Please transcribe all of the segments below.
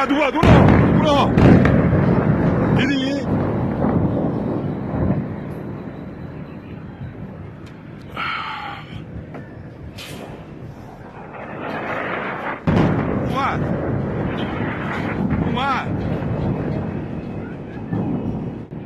Dua. Ini. Muat.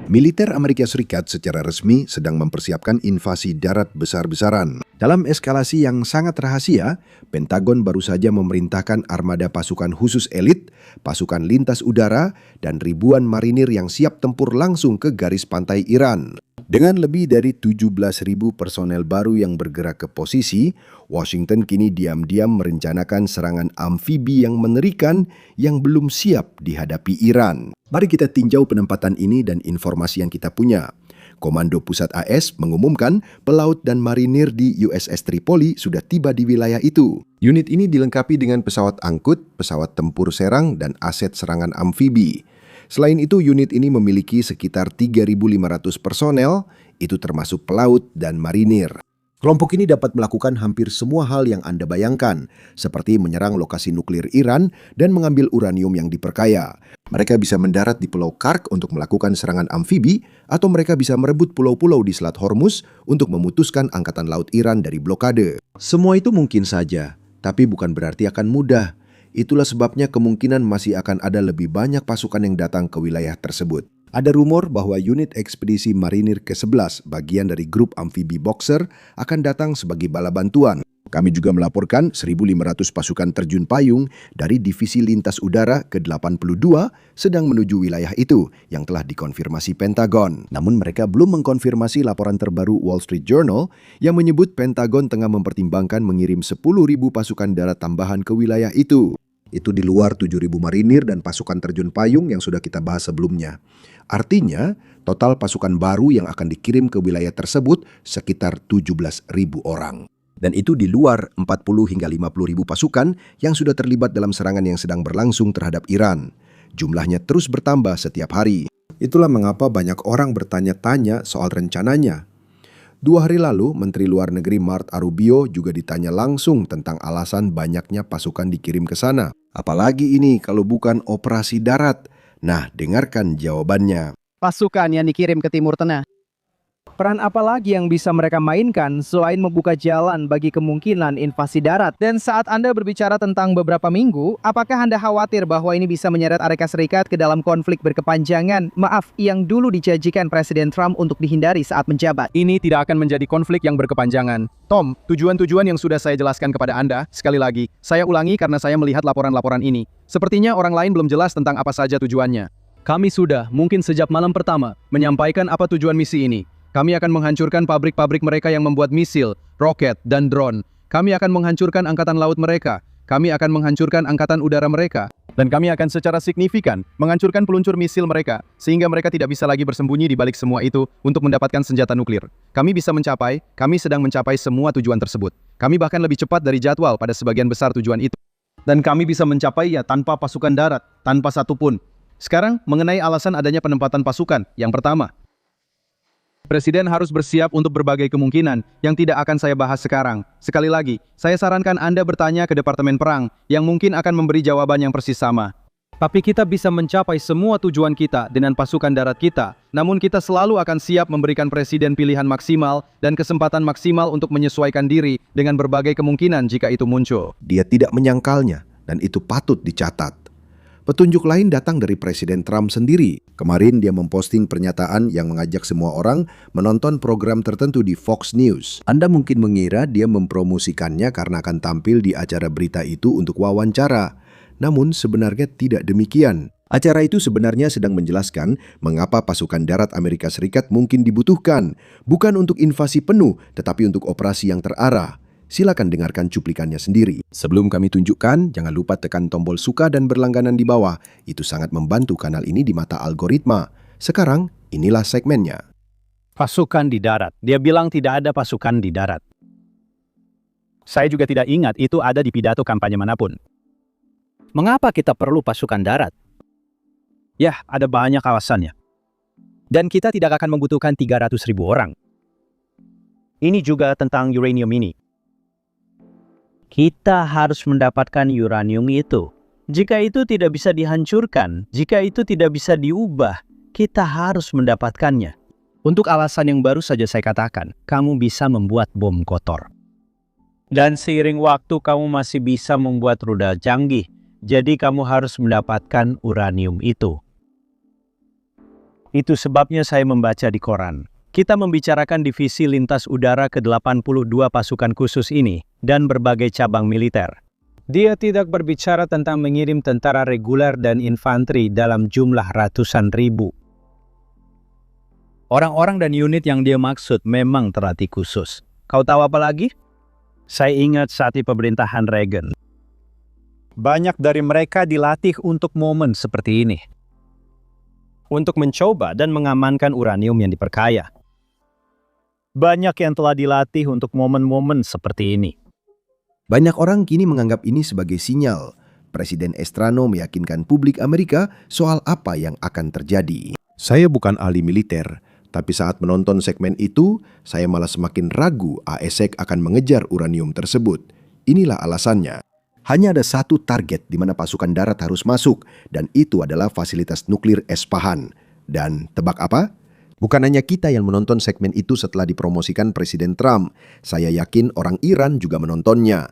Militer Amerika Serikat secara resmi sedang mempersiapkan invasi darat besar-besaran. Dalam eskalasi yang sangat rahasia, Pentagon baru saja memerintahkan armada pasukan khusus elit, pasukan lintas udara, dan ribuan marinir yang siap tempur langsung ke garis pantai Iran. Dengan lebih dari 17.000 personel baru yang bergerak ke posisi, Washington kini diam-diam merencanakan serangan amfibi yang mengerikan yang belum siap dihadapi Iran. Mari kita tinjau penempatan ini dan informasi yang kita punya. Komando Pusat AS mengumumkan pelaut dan marinir di USS Tripoli sudah tiba di wilayah itu. Unit ini dilengkapi dengan pesawat angkut, pesawat tempur serang, dan aset serangan amfibi. Selain itu, unit ini memiliki sekitar 3.500 personel, itu termasuk pelaut dan marinir. Kelompok ini dapat melakukan hampir semua hal yang Anda bayangkan, seperti menyerang lokasi nuklir Iran dan mengambil uranium yang diperkaya. Mereka bisa mendarat di Pulau Kark untuk melakukan serangan amfibi, atau mereka bisa merebut pulau-pulau di Selat Hormuz untuk memutuskan Angkatan Laut Iran dari blokade. Semua itu mungkin saja, tapi bukan berarti akan mudah. Itulah sebabnya kemungkinan masih akan ada lebih banyak pasukan yang datang ke wilayah tersebut. Ada rumor bahwa unit ekspedisi marinir ke-11 bagian dari grup amfibi Boxer akan datang sebagai bala bantuan. Kami juga melaporkan 1.500 pasukan terjun payung dari Divisi Lintas Udara ke-82 sedang menuju wilayah itu yang telah dikonfirmasi Pentagon. Namun mereka belum mengkonfirmasi laporan terbaru Wall Street Journal yang menyebut Pentagon tengah mempertimbangkan mengirim 10.000 pasukan darat tambahan ke wilayah itu. Itu di luar 7.000 marinir dan pasukan terjun payung yang sudah kita bahas sebelumnya. Artinya, total pasukan baru yang akan dikirim ke wilayah tersebut sekitar 17.000 orang. Dan itu di luar 40 hingga 50.000 pasukan yang sudah terlibat dalam serangan yang sedang berlangsung terhadap Iran. Jumlahnya terus bertambah setiap hari. Itulah mengapa banyak orang bertanya-tanya soal rencananya. 2 hari lalu, Menteri Luar Negeri Marco Rubio juga ditanya langsung tentang alasan banyaknya pasukan dikirim ke sana. Apalagi ini kalau bukan operasi darat. Nah, dengarkan jawabannya. Pasukan yang dikirim ke Timur Tengah. Peran apa lagi yang bisa mereka mainkan selain membuka jalan bagi kemungkinan invasi darat? Dan saat Anda berbicara tentang beberapa minggu, apakah Anda khawatir bahwa ini bisa menyeret Amerika Serikat ke dalam konflik berkepanjangan? Yang dulu dijanjikan Presiden Trump untuk dihindari saat menjabat. Ini tidak akan menjadi konflik yang berkepanjangan. Tom, tujuan-tujuan yang sudah saya jelaskan kepada Anda, sekali lagi, saya ulangi karena saya melihat laporan-laporan ini. Sepertinya orang lain belum jelas tentang apa saja tujuannya. Kami sudah, mungkin sejak malam pertama, menyampaikan apa tujuan misi ini. Kami akan menghancurkan pabrik-pabrik mereka yang membuat misil, roket, dan drone. Kami akan menghancurkan angkatan laut mereka. Kami akan menghancurkan angkatan udara mereka. Dan kami akan secara signifikan menghancurkan peluncur misil mereka, sehingga mereka tidak bisa lagi bersembunyi di balik semua itu untuk mendapatkan senjata nuklir. Kami sedang mencapai semua tujuan tersebut. Kami bahkan lebih cepat dari jadwal pada sebagian besar tujuan itu. Dan kami bisa mencapainya tanpa pasukan darat, tanpa satupun. Sekarang, mengenai alasan adanya penempatan pasukan. Yang pertama, Presiden harus bersiap untuk berbagai kemungkinan yang tidak akan saya bahas sekarang. Sekali lagi, saya sarankan Anda bertanya ke Departemen Perang yang mungkin akan memberi jawaban yang persis sama. Tapi kita bisa mencapai semua tujuan kita dengan pasukan darat kita. Namun kita selalu akan siap memberikan Presiden pilihan maksimal dan kesempatan maksimal untuk menyesuaikan diri dengan berbagai kemungkinan jika itu muncul. Dia tidak menyangkalnya dan itu patut dicatat. Petunjuk lain datang dari Presiden Trump sendiri. Kemarin dia memposting pernyataan yang mengajak semua orang menonton program tertentu di Fox News. Anda mungkin mengira dia mempromosikannya karena akan tampil di acara berita itu untuk wawancara. Namun sebenarnya tidak demikian. Acara itu sebenarnya sedang menjelaskan mengapa pasukan darat Amerika Serikat mungkin dibutuhkan. Bukan untuk invasi penuh, tetapi untuk operasi yang terarah. Silakan dengarkan cuplikannya sendiri. Sebelum kami tunjukkan, jangan lupa tekan tombol suka dan berlangganan di bawah. Itu sangat membantu kanal ini di mata algoritma. Sekarang, inilah segmennya. Pasukan di darat. Dia bilang tidak ada pasukan di darat. Saya juga tidak ingat itu ada di pidato kampanye manapun. Mengapa kita perlu pasukan darat? Ya, ada banyak alasannya. Dan kita tidak akan membutuhkan 300.000 orang. Ini juga tentang uranium ini. Kita harus mendapatkan uranium itu. Jika itu tidak bisa dihancurkan, jika itu tidak bisa diubah, kita harus mendapatkannya. Untuk alasan yang baru saja saya katakan, kamu bisa membuat bom kotor. Dan seiring waktu kamu masih bisa membuat rudal canggih, jadi kamu harus mendapatkan uranium itu. Itu sebabnya saya membaca di koran. Kita membicarakan divisi lintas udara ke-82 pasukan khusus ini dan berbagai cabang militer. Dia tidak berbicara tentang mengirim tentara reguler dan infanteri dalam jumlah ratusan ribu. Orang-orang dan unit yang dia maksud memang terlatih khusus. Kau tahu apa lagi? Saya ingat saat di pemerintahan Reagan. Banyak dari mereka dilatih untuk momen seperti ini. Untuk mencoba dan mengamankan uranium yang diperkaya. Banyak yang telah dilatih untuk momen-momen seperti ini. Banyak orang kini menganggap ini sebagai sinyal. Presiden Estrano meyakinkan publik Amerika soal apa yang akan terjadi. Saya bukan ahli militer, tapi saat menonton segmen itu, saya malah semakin ragu ASEC akan mengejar uranium tersebut. Inilah alasannya. Hanya ada satu target di mana pasukan darat harus masuk, dan itu adalah fasilitas nuklir Esfahan. Dan tebak apa? Bukan hanya kita yang menonton segmen itu setelah dipromosikan Presiden Trump. Saya yakin orang Iran juga menontonnya.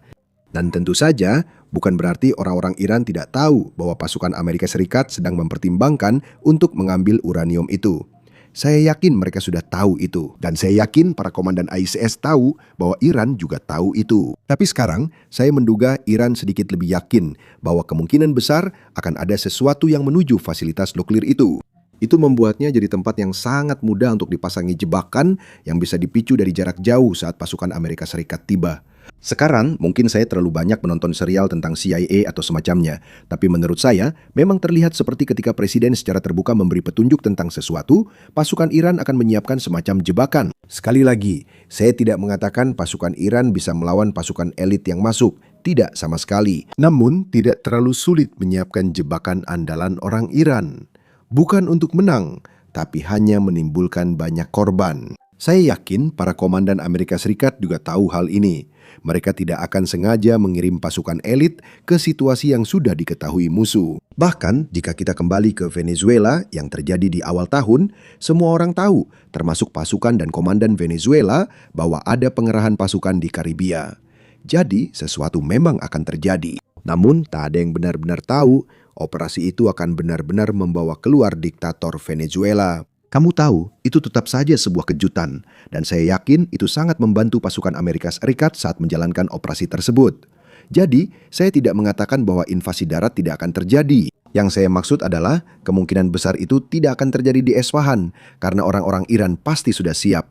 Dan tentu saja, bukan berarti orang-orang Iran tidak tahu bahwa pasukan Amerika Serikat sedang mempertimbangkan untuk mengambil uranium itu. Saya yakin mereka sudah tahu itu. Dan saya yakin para komandan ICS tahu bahwa Iran juga tahu itu. Tapi sekarang, saya menduga Iran sedikit lebih yakin bahwa kemungkinan besar akan ada sesuatu yang menuju fasilitas nuklir itu. Itu membuatnya jadi tempat yang sangat mudah untuk dipasangi jebakan yang bisa dipicu dari jarak jauh saat pasukan Amerika Serikat tiba. Sekarang mungkin saya terlalu banyak menonton serial tentang CIA atau semacamnya, tapi menurut saya memang terlihat seperti ketika Presiden secara terbuka memberi petunjuk tentang sesuatu, pasukan Iran akan menyiapkan semacam jebakan. Sekali lagi, saya tidak mengatakan pasukan Iran bisa melawan pasukan elit yang masuk, tidak sama sekali. Namun tidak terlalu sulit menyiapkan jebakan andalan orang Iran. Bukan untuk menang, tapi hanya menimbulkan banyak korban. Saya yakin para komandan Amerika Serikat juga tahu hal ini. Mereka tidak akan sengaja mengirim pasukan elit ke situasi yang sudah diketahui musuh. Bahkan jika kita kembali ke Venezuela yang terjadi di awal tahun, semua orang tahu, termasuk pasukan dan komandan Venezuela, bahwa ada pengerahan pasukan di Karibia. Jadi sesuatu memang akan terjadi. Namun tak ada yang benar-benar tahu operasi itu akan benar-benar membawa keluar diktator Venezuela. Kamu tahu, itu tetap saja sebuah kejutan, dan saya yakin itu sangat membantu pasukan Amerika Serikat saat menjalankan operasi tersebut. Jadi, saya tidak mengatakan bahwa invasi darat tidak akan terjadi. Yang saya maksud adalah, kemungkinan besar itu tidak akan terjadi di Esfahan, karena orang-orang Iran pasti sudah siap.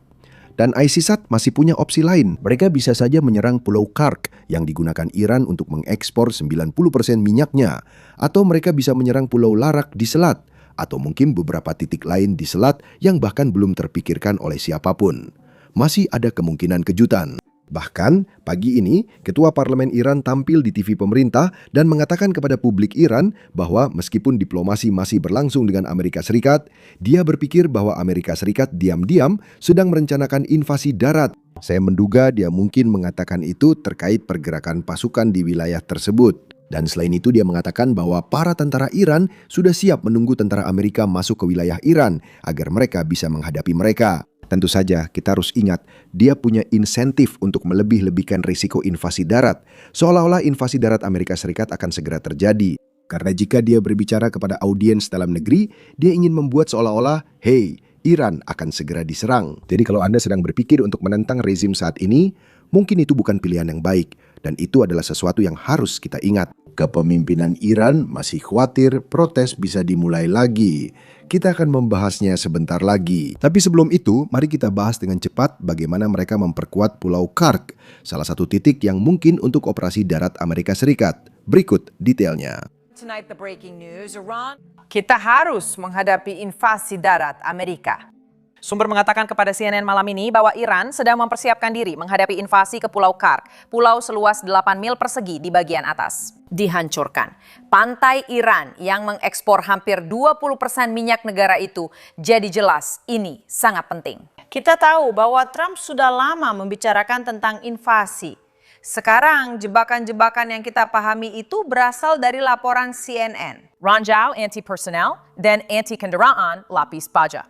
Dan ISISat masih punya opsi lain. Mereka bisa saja menyerang Pulau Kark yang digunakan Iran untuk mengekspor 90% minyaknya. Atau mereka bisa menyerang Pulau Larak di Selat. Atau mungkin beberapa titik lain di Selat yang bahkan belum terpikirkan oleh siapapun. Masih ada kemungkinan kejutan. Bahkan, pagi ini, Ketua Parlemen Iran tampil di TV pemerintah dan mengatakan kepada publik Iran bahwa meskipun diplomasi masih berlangsung dengan Amerika Serikat, dia berpikir bahwa Amerika Serikat diam-diam sedang merencanakan invasi darat. Saya menduga dia mungkin mengatakan itu terkait pergerakan pasukan di wilayah tersebut. Dan selain itu dia mengatakan bahwa para tentara Iran sudah siap menunggu tentara Amerika masuk ke wilayah Iran agar mereka bisa menghadapi mereka. Tentu saja kita harus ingat, dia punya insentif untuk melebih-lebihkan risiko invasi darat, seolah-olah invasi darat Amerika Serikat akan segera terjadi. Karena jika dia berbicara kepada audiens dalam negeri, dia ingin membuat seolah-olah, hey, Iran akan segera diserang. Jadi kalau Anda sedang berpikir untuk menentang rezim saat ini, mungkin itu bukan pilihan yang baik, dan itu adalah sesuatu yang harus kita ingat. Kepemimpinan Iran masih khawatir protes bisa dimulai lagi. Kita akan membahasnya sebentar lagi. Tapi sebelum itu, mari kita bahas dengan cepat bagaimana mereka memperkuat Pulau Kark, salah satu titik yang mungkin untuk operasi darat Amerika Serikat. Berikut detailnya. Tonight, the breaking news, Iran. Kita harus menghadapi invasi darat Amerika. Sumber mengatakan kepada CNN malam ini bahwa Iran sedang mempersiapkan diri menghadapi invasi ke Pulau Kark, pulau seluas 8 mil persegi di bagian atas. Dihancurkan. Pantai Iran yang mengekspor hampir 20% minyak negara itu, jadi jelas ini sangat penting. Kita tahu bahwa Trump sudah lama membicarakan tentang invasi. Sekarang, jebakan-jebakan yang kita pahami itu berasal dari laporan CNN. Ranjau anti-personnel dan anti-kendaraan lapis baja.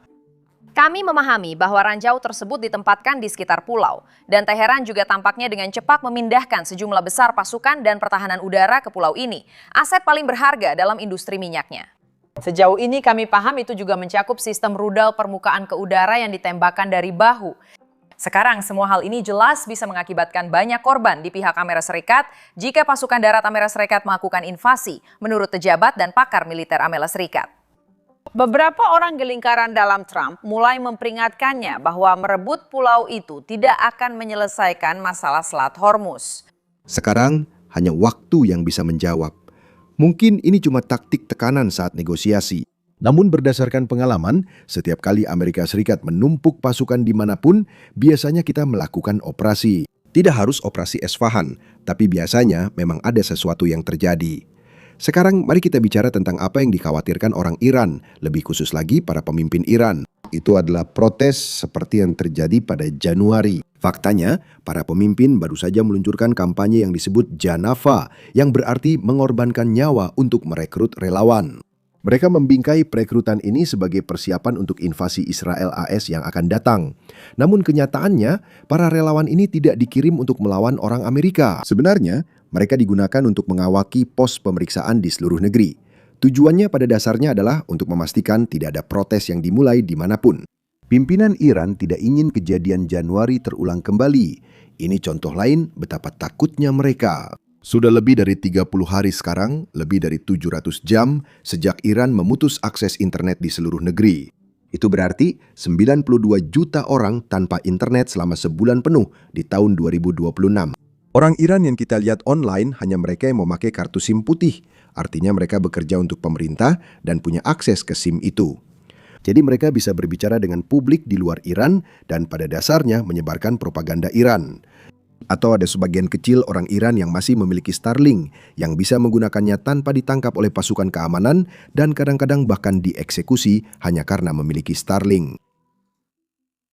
Kami memahami bahwa ranjau tersebut ditempatkan di sekitar pulau, dan Teheran juga tampaknya dengan cepat memindahkan sejumlah besar pasukan dan pertahanan udara ke pulau ini, aset paling berharga dalam industri minyaknya. Sejauh ini kami paham itu juga mencakup sistem rudal permukaan ke udara yang ditembakkan dari bahu. Sekarang semua hal ini jelas bisa mengakibatkan banyak korban di pihak Amerika Serikat jika pasukan darat Amerika Serikat melakukan invasi, menurut pejabat dan pakar militer Amerika Serikat. Beberapa orang di lingkaran dalam Trump mulai memperingatkannya bahwa merebut pulau itu tidak akan menyelesaikan masalah Selat Hormuz. Sekarang hanya waktu yang bisa menjawab. Mungkin ini cuma taktik tekanan saat negosiasi. Namun berdasarkan pengalaman, setiap kali Amerika Serikat menumpuk pasukan dimanapun, biasanya kita melakukan operasi. Tidak harus operasi Esfahan, tapi biasanya memang ada sesuatu yang terjadi. Sekarang mari kita bicara tentang apa yang dikhawatirkan orang Iran, lebih khusus lagi para pemimpin Iran. Itu adalah protes seperti yang terjadi pada Januari. Faktanya, para pemimpin baru saja meluncurkan kampanye yang disebut Janafa, yang berarti mengorbankan nyawa untuk merekrut relawan. Mereka membingkai perekrutan ini sebagai persiapan untuk invasi Israel AS yang akan datang. Namun kenyataannya, para relawan ini tidak dikirim untuk melawan orang Amerika. Sebenarnya, mereka digunakan untuk mengawaki pos pemeriksaan di seluruh negeri. Tujuannya pada dasarnya adalah untuk memastikan tidak ada protes yang dimulai dimanapun. Pimpinan Iran tidak ingin kejadian Januari terulang kembali. Ini contoh lain betapa takutnya mereka. Sudah lebih dari 30 hari sekarang, lebih dari 700 jam sejak Iran memutus akses internet di seluruh negeri. Itu berarti 92 juta orang tanpa internet selama sebulan penuh di tahun 2026. Orang Iran yang kita lihat online hanya mereka yang memakai kartu SIM putih. Artinya mereka bekerja untuk pemerintah dan punya akses ke SIM itu. Jadi mereka bisa berbicara dengan publik di luar Iran dan pada dasarnya menyebarkan propaganda Iran. Atau ada sebagian kecil orang Iran yang masih memiliki Starlink yang bisa menggunakannya tanpa ditangkap oleh pasukan keamanan dan kadang-kadang bahkan dieksekusi hanya karena memiliki Starlink.